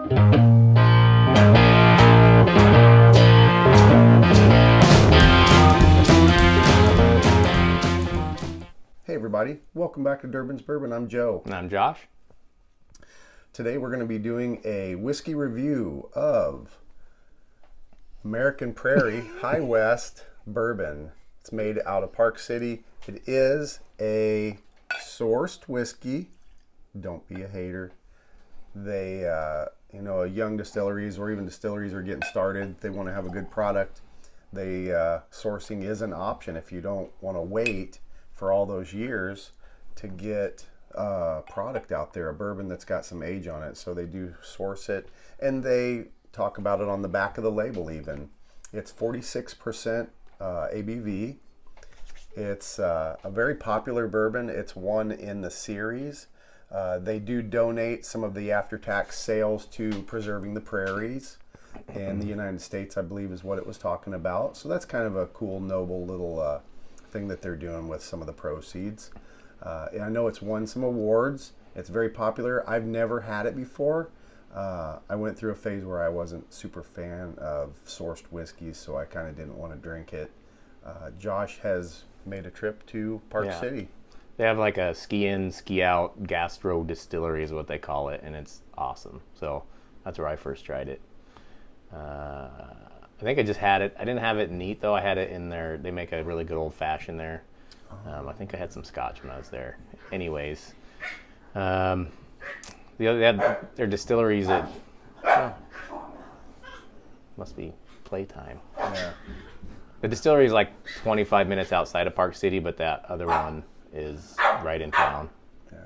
Hey everybody, welcome back to Durbins Bourbon. I'm Joe. And I'm Josh. Today we're going to be doing a whiskey review of American Prairie High West Bourbon. It's made out of Park City. It is a sourced whiskey. Don't be a hater. They, young distilleries or even distilleries are getting started. They want to have a good product. Sourcing is an option if you don't want to wait for all those years to get a product out there, a bourbon that's got some age on it. So they do source it, and they talk about it on the back of the label even. It's 46% ABV. It's a very popular bourbon. It's one in the series. They do donate some of the after-tax sales to Preserving the Prairies in the United States, I believe is what it was talking about. So that's kind of a cool, noble little thing that they're doing with some of the proceeds. I know it's won some awards. It's very popular. I've never had it before. I went through a phase where I wasn't super fan of sourced whiskeys, so I kind of didn't want to drink it. Josh has made a trip to Park City. They have like a ski in, ski out gastro distillery is what they call it, and it's awesome. So that's where I first tried it. I think I just had it. I didn't have it neat though. I had it in there. They make a really good old fashioned there. I think I had some scotch when I was there. Anyways, they had their distilleries at must be playtime. Yeah. The distillery is like 25 minutes outside of Park City, but that other one is right in town. Yeah.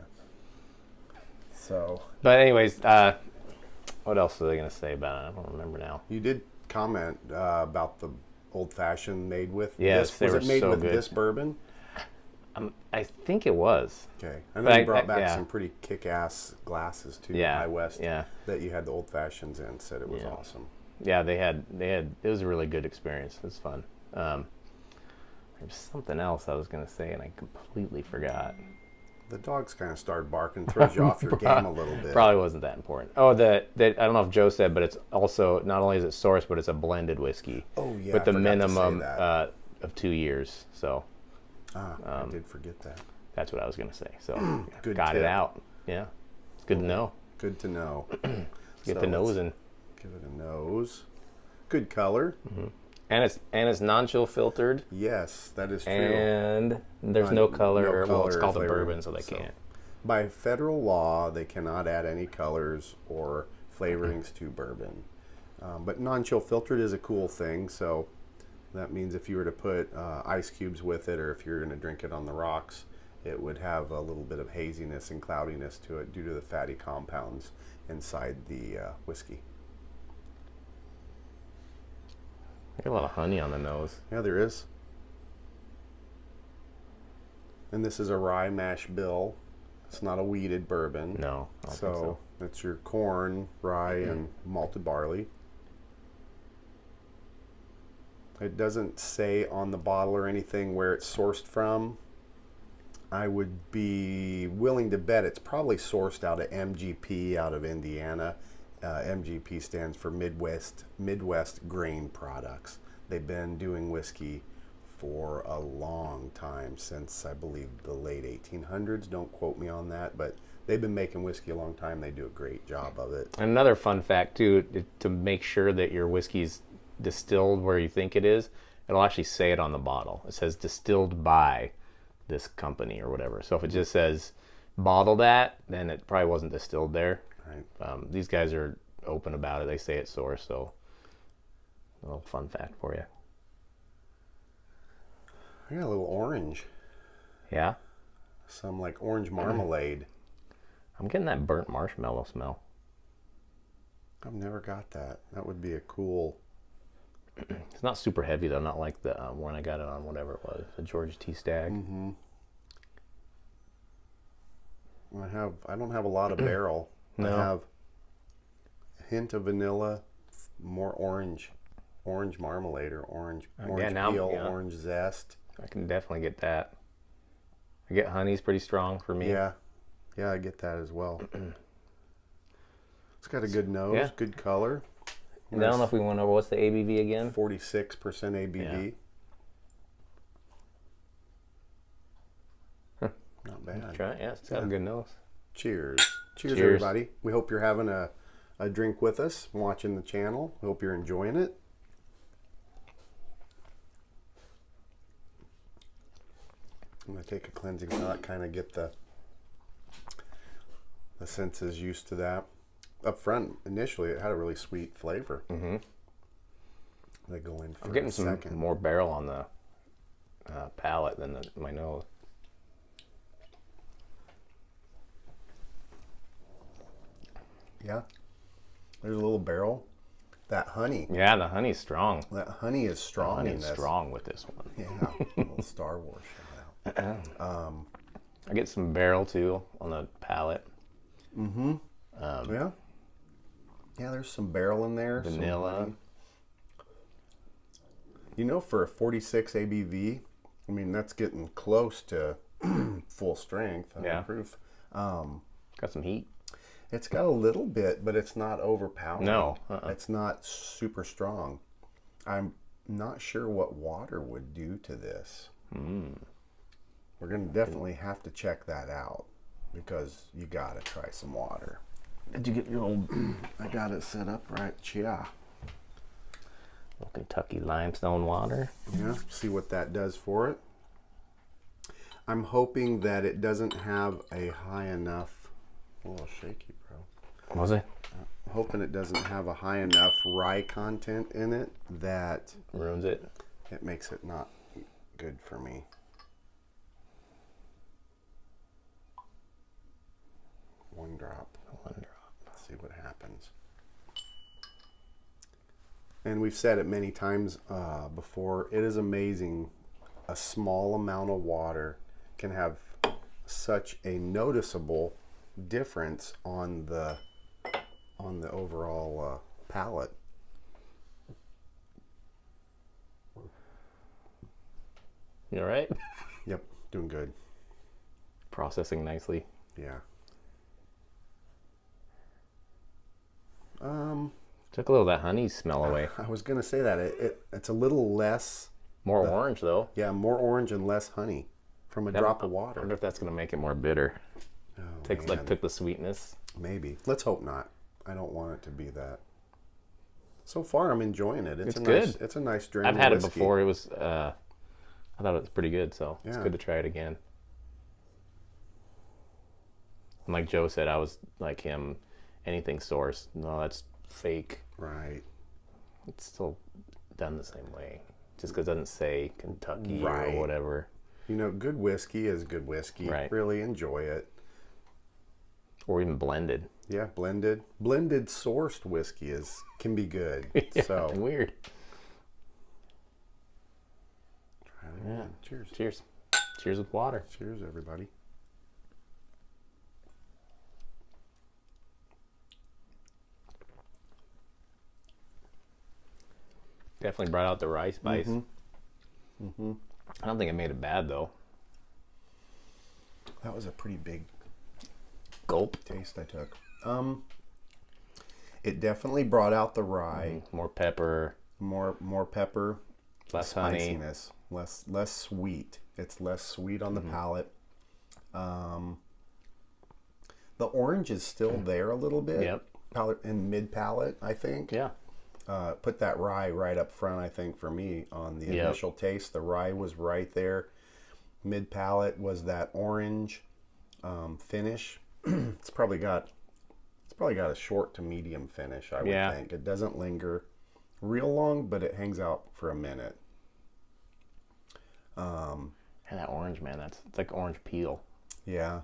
So. But anyways, what else was I going to say about it? I don't remember now. You did comment about the old fashioned made with yes, this. They was were it made so with good. This bourbon? I think it was. Okay. I know you brought back some pretty kick-ass glasses too. Yeah. High West. Yeah. That you had the old fashions in. Said it was awesome. Yeah, they had. It was a really good experience. It was fun. There's something else I was going to say, and I completely forgot. The dogs kind of started barking, throws you off your game a little bit. Probably wasn't that important. Oh, that I don't know if Joe said, but it's also not only is it sourced, but it's a blended whiskey. Oh yeah, with the minimum of 2 years. So. I did forget that. That's what I was going to say. So Got it out. Yeah, it's good to know. Good to know. Get the nose in. Give it a nose. Good color. Mm-hmm. And it's non-chill filtered. Yes, that is true. And there's no color. Well, it's called a bourbon, so they can't. By federal law, they cannot add any colors or flavorings to bourbon. But non-chill filtered is a cool thing. So that means if you were to put ice cubes with it, or if you're going to drink it on the rocks, it would have a little bit of haziness and cloudiness to it due to the fatty compounds inside the whiskey. I got a lot of honey on the nose. Yeah, there is. And this is a rye mash bill. It's not a wheated bourbon. No, I don't think so. It's your corn, rye, and malted barley. It doesn't say on the bottle or anything where it's sourced from. I would be willing to bet it's probably sourced out of MGP out of Indiana. MGP stands for Midwest Grain Products. They've been doing whiskey for a long time, since I believe the late 1800s. Don't quote me on that, but they've been making whiskey a long time. They do a great job of it. Another fun fact too, to make sure that your whiskey's distilled where you think it is, it'll actually say it on the bottle. It says distilled by this company or whatever. So if it just says bottled at, then it probably wasn't distilled there. Right. These guys are open about it. They say it's sourced, so a little fun fact for you. I got a little orange. Yeah? Some like orange marmalade. I'm getting that burnt marshmallow smell. I've never got that. That would be a cool... It's not super heavy though, not like the one I got it on, whatever it was, the Georgia T Stag. Mm-hmm. I don't have a lot of barrel. No. I have a hint of vanilla, more orange marmalade or orange peel, orange zest. I can definitely get that. I get honey's pretty strong for me. Yeah, I get that as well. It's got a good nose, Yeah. good color. And I don't know if we went over what's the ABV again. 46% ABV. Yeah. Not bad. Try it. Yeah, it's got a good nose. Cheers. Cheers, Cheers. everybody. We hope you're having a drink with us, watching the channel. We hope you're enjoying it. I'm going to take a cleansing shot, kind of get the senses used to that. Up front, initially, it had a really sweet flavor. Mm-hmm. They go in for I'm getting a some second. more barrel on the palate than my nose. Yeah. There's a little barrel. That honey. Yeah, the honey's strong. That honey is strong in Honey's this. strong with this one. Yeah. A little Star Wars shout out. I get some barrel too on the palate. Yeah. Yeah, there's some barrel in there. some Vanilla. honey. You know, for a 46 ABV, I mean, that's getting close to full strength. Yeah. Proof. Got some heat. It's got a little bit, but it's not overpowering. No. It's not super strong. I'm not sure what water would do to this. We're going to definitely have to check that out because you got to try some water. Did you get your old... I got it set up right. Yeah. Little Kentucky limestone water. Yeah, see what that does for it. I'm hoping that it doesn't have a high enough... A little shaky, bro. Was it? I'm hoping it doesn't have a high enough rye content in it that Ruins it. it makes it not good for me. One drop. One drop. Let's see what happens. And we've said it many times before. It is amazing. A small amount of water can have such a noticeable difference on the overall palate. You all right? Yep, doing good. Processing nicely. Yeah. Took a little of that honey smell away. I was gonna say that it's a little less. More orange though. Yeah, more orange and less honey from a drop of I water. wonder if that's gonna make it more bitter. Oh, Took the sweetness. Maybe. Let's hope not. I don't want it to be that. So far, I'm enjoying it. It's a good. Nice, it's a nice drink. I've had it before. It was. I thought it was pretty good, so it's Yeah. good to try it again. And like Joe said, I was like him. Anything sourced, no, that's fake. Right. It's still done the same way, just because it doesn't say Kentucky Right. or whatever. You know, good whiskey is good whiskey. Right. Really enjoy it. Or even blended. Yeah, blended sourced whiskey can be good. Yeah, So weird. try it again. Cheers. Cheers. Cheers with water. Cheers, everybody. Definitely brought out the rye spice. Mm-hmm. I don't think it made it bad though. That was a pretty big Gulp. taste I took. It definitely brought out the rye. More pepper. More pepper, Less honey. spiciness, less sweet. It's less sweet on the palate. The orange is still there a little bit. Yep. In mid palate, I think. Yeah. Put that rye right up front, I think, for me on the Yep. initial taste. The rye was right there. Mid palate was that orange finish. It's probably got a short to medium finish, I would Yeah. think. It doesn't linger real long, but it hangs out for a minute. And that orange, man, it's like orange peel. Yeah.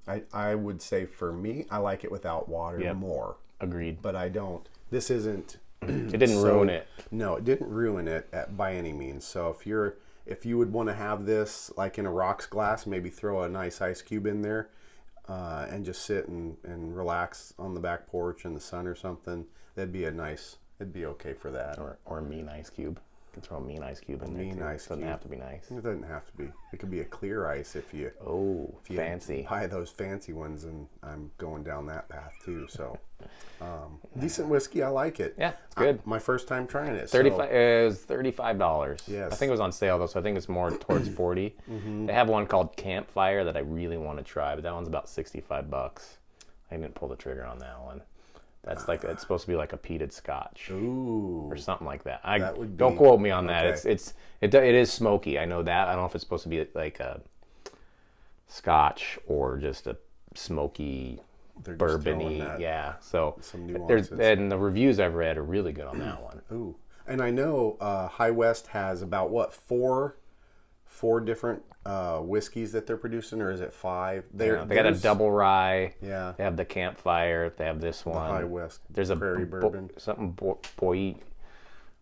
I would say for me, I like it without water Yep. more. Agreed. But I don't. This isn't. It didn't so- ruin it. No, it didn't ruin it by any means. So if you would want to have this like in a rocks glass, maybe throw a nice ice cube in there, and just sit and relax on the back porch in the sun or something, it'd be okay for that. Or a mean ice cube. can throw a mean ice cube in there. Mean too. ice Doesn't cube. have to be nice. It doesn't have to be. It could be a clear ice if you Fancy. buy those fancy ones, and I'm going down that path too. So, decent whiskey. I like it. Yeah, it's good. My first time trying it. 35. It was $35. Yes. I think it was on sale though, so I think it's more towards 40. They have one called Campfire that I really want to try, but that one's about $65. I didn't pull the trigger on that one. That's like it's supposed to be like a peated Scotch. Ooh. Or something like that. That would Don't be- quote me on that. okay. It is smoky. I know that. I don't know if it's supposed to be like a Scotch or just a smoky They're just throwing bourbon-y. that- Yeah. So some there's nuances. and the reviews I've read are really good on that one. Ooh. And I know High West has about what four different whiskeys that they're producing, or is it 5? They got a double rye. Yeah. They have the Campfire. They have this one. High West There's a Prairie Bourbon. something boy.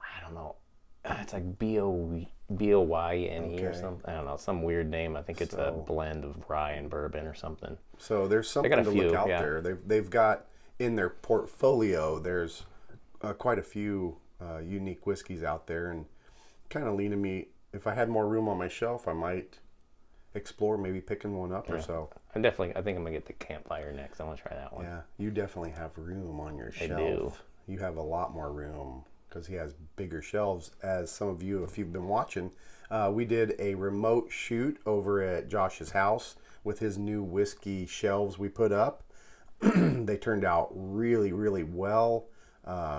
I don't know. It's like B-O-Y-N-E or Okay. something. I don't know. Some weird name. I think it's a blend of rye and bourbon or something. So there's something got a to few, look out yeah. there. They've got in their portfolio. There's quite a few unique whiskeys out there, and kind of leaning me. If I had more room on my shelf, I might explore maybe picking one up or so. I think I'm gonna get the Campfire next. I want to try that one. Yeah, you definitely have room on your I shelf. do. You have a lot more room because he has bigger shelves. As some of you, if you've been watching, we did a remote shoot over at Josh's house with his new whiskey shelves we put up. They turned out really, really well.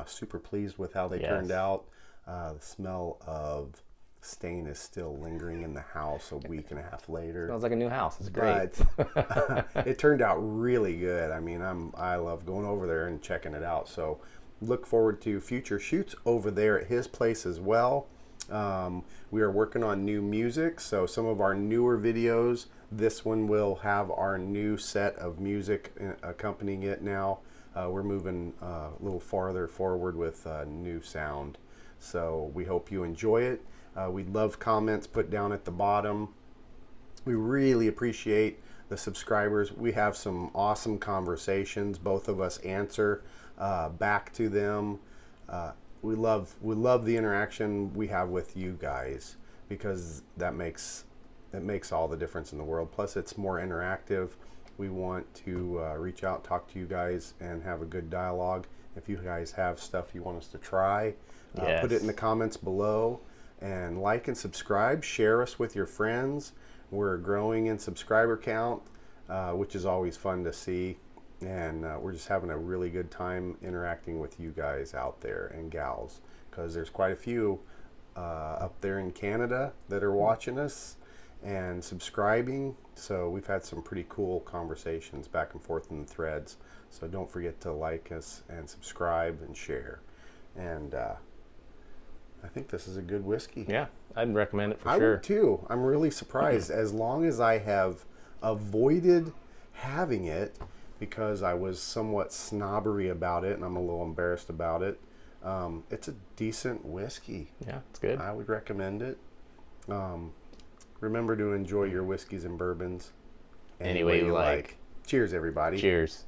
Super pleased with how they turned out. The smell of stain is still lingering in the house a week and a half later. Smells like a new house. It's great. But it turned out really good. I mean, I love going over there and checking it out. So look forward to future shoots over there at his place as well. We are working on new music, so some of our newer videos, this one will have our new set of music accompanying it now. We're moving a little farther forward with new sound. So we hope you enjoy it. We'd love comments put down at the bottom. We really appreciate the subscribers. We have some awesome conversations. Both of us answer back to them. We love the interaction we have with you guys, because that makes all the difference in the world. Plus, it's more interactive. We want to reach out, talk to you guys, and have a good dialogue. If you guys have stuff you want us to try, put it in the comments below. And like and subscribe. Share us with your friends. We're growing in subscriber count, which is always fun to see. And we're just having a really good time interacting with you guys out there and gals, because there's quite a few up there in Canada that are watching us and subscribing. So we've had some pretty cool conversations back and forth in the threads. So don't forget to like us and subscribe and share. And I think this is a good whiskey. Yeah, I'd recommend it for I sure. would too. I'm really surprised. As long as I have avoided having it because I was somewhat snobbery about it and I'm a little embarrassed about it, it's a decent whiskey. Yeah, it's good. I would recommend it. Remember to enjoy your whiskeys and bourbons Any way you like. Cheers, everybody. Cheers.